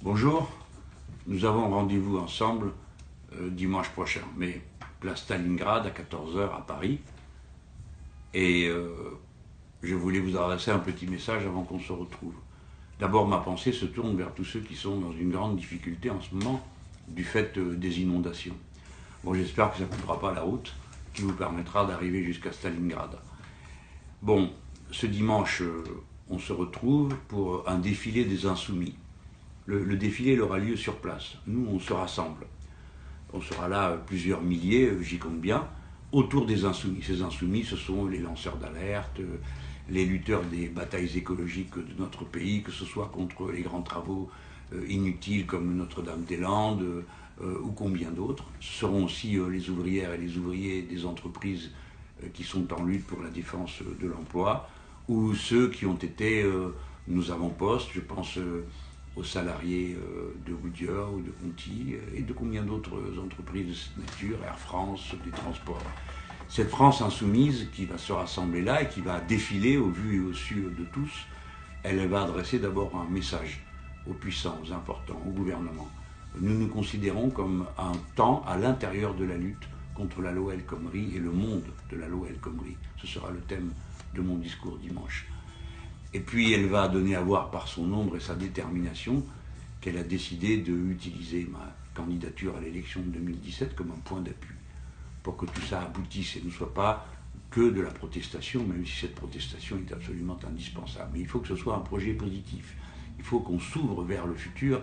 Bonjour, nous avons rendez-vous ensemble dimanche prochain, mais place Stalingrad à 14 h à Paris. Et je voulais vous adresser un petit message avant qu'on se retrouve. D'abord, ma pensée se tourne vers tous ceux qui sont dans une grande difficulté en ce moment du fait des inondations. Bon, j'espère que ça ne coupera pas la route qui vous permettra d'arriver jusqu'à Stalingrad. Bon, ce dimanche, on se retrouve pour un défilé des Insoumis. Le défilé aura lieu sur place. Nous, on se rassemble. On sera là plusieurs milliers, j'y compte bien, autour des Insoumis. Ces Insoumis, ce sont les lanceurs d'alerte, les lutteurs des batailles écologiques de notre pays, que ce soit contre les grands travaux inutiles comme Notre-Dame-des-Landes ou combien d'autres. Ce seront aussi les ouvrières et les ouvriers des entreprises qui sont en lutte pour la défense de l'emploi, ou ceux qui ont été nos avant-postes, je pense aux salariés de Goodyear ou de Conti et de combien d'autres entreprises de cette nature, Air France, des transports. Cette France insoumise qui va se rassembler là et qui va défiler au vu et au su de tous, elle va adresser d'abord un message aux puissants, aux importants, au gouvernement. Nous nous considérons comme un temps à l'intérieur de la lutte contre la loi El Khomri et le monde de la loi El Khomri. Ce sera le thème de mon discours dimanche. Et puis elle va donner à voir par son nombre et sa détermination qu'elle a décidé d'utiliser ma candidature à l'élection de 2017 comme un point d'appui pour que tout ça aboutisse et ne soit pas que de la protestation, même si cette protestation est absolument indispensable. Mais il faut que ce soit un projet positif. Il faut qu'on s'ouvre vers le futur,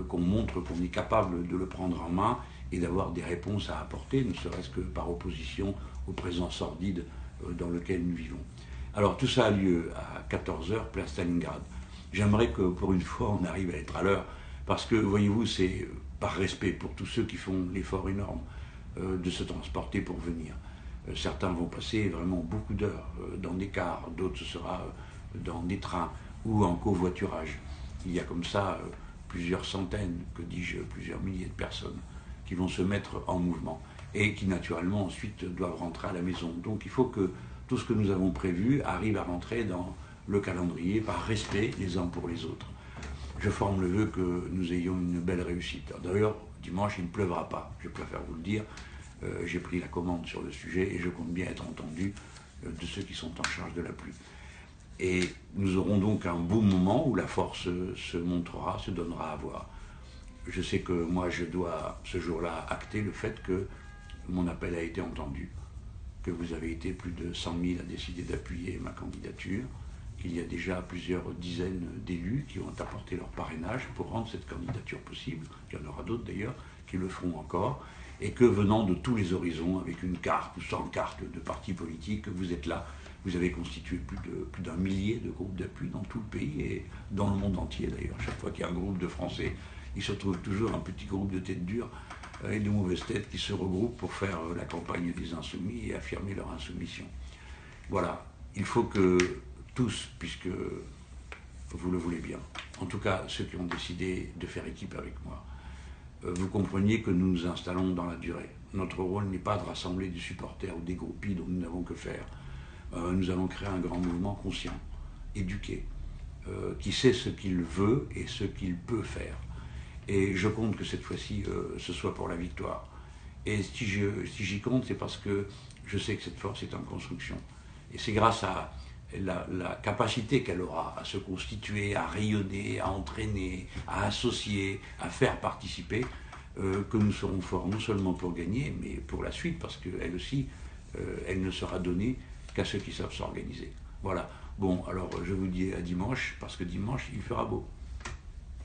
qu'on montre qu'on est capable de le prendre en main et d'avoir des réponses à apporter, ne serait-ce que par opposition au présent sordide dans lequel nous vivons. Alors tout ça a lieu à 14 h, place Stalingrad. J'aimerais que pour une fois on arrive à être à l'heure, parce que voyez-vous, c'est par respect pour tous ceux qui font l'effort énorme de se transporter pour venir. Certains vont passer vraiment beaucoup d'heures dans des cars, d'autres ce sera dans des trains ou en covoiturage. Il y a comme ça plusieurs centaines, que dis-je, plusieurs milliers de personnes qui vont se mettre en mouvement et qui naturellement ensuite doivent rentrer à la maison. Donc il faut que tout ce que nous avons prévu arrive à rentrer dans le calendrier par respect les uns pour les autres. Je forme le vœu que nous ayons une belle réussite. D'ailleurs, dimanche, il ne pleuvra pas, je préfère vous le dire. J'ai pris la commande sur le sujet et je compte bien être entendu de ceux qui sont en charge de la pluie. Et nous aurons donc un beau moment où la force se montrera, se donnera à voir. Je sais que moi, je dois ce jour-là acter le fait que mon appel a été entendu, que vous avez été plus de 100 000 à décider d'appuyer ma candidature, qu'il y a déjà plusieurs dizaines d'élus qui ont apporté leur parrainage pour rendre cette candidature possible, qu'il y en aura d'autres d'ailleurs qui le feront encore, et que venant de tous les horizons, avec une carte ou sans carte de partis politiques, vous êtes là. Vous avez constitué plus d'un millier de groupes d'appui dans tout le pays et dans le monde entier d'ailleurs. Chaque fois qu'il y a un groupe de Français, il se trouve toujours un petit groupe de têtes dures et de mauvaises têtes qui se regroupent pour faire la campagne des insoumis et affirmer leur insoumission. Voilà, il faut que tous, puisque vous le voulez bien, en tout cas ceux qui ont décidé de faire équipe avec moi, vous compreniez que nous nous installons dans la durée. Notre rôle n'est pas de rassembler des supporters ou des groupies dont nous n'avons que faire. Nous allons créer un grand mouvement conscient, éduqué, qui sait ce qu'il veut et ce qu'il peut faire. Et je compte que cette fois-ci, ce soit pour la victoire. Et si j'y compte, c'est parce que je sais que cette force est en construction. Et c'est grâce à la capacité qu'elle aura à se constituer, à rayonner, à entraîner, à associer, à faire participer, que nous serons forts non seulement pour gagner, mais pour la suite, parce qu'elle aussi, elle ne sera donnée qu'à ceux qui savent s'organiser. Voilà. Bon, alors je vous dis à dimanche, parce que dimanche, il fera beau.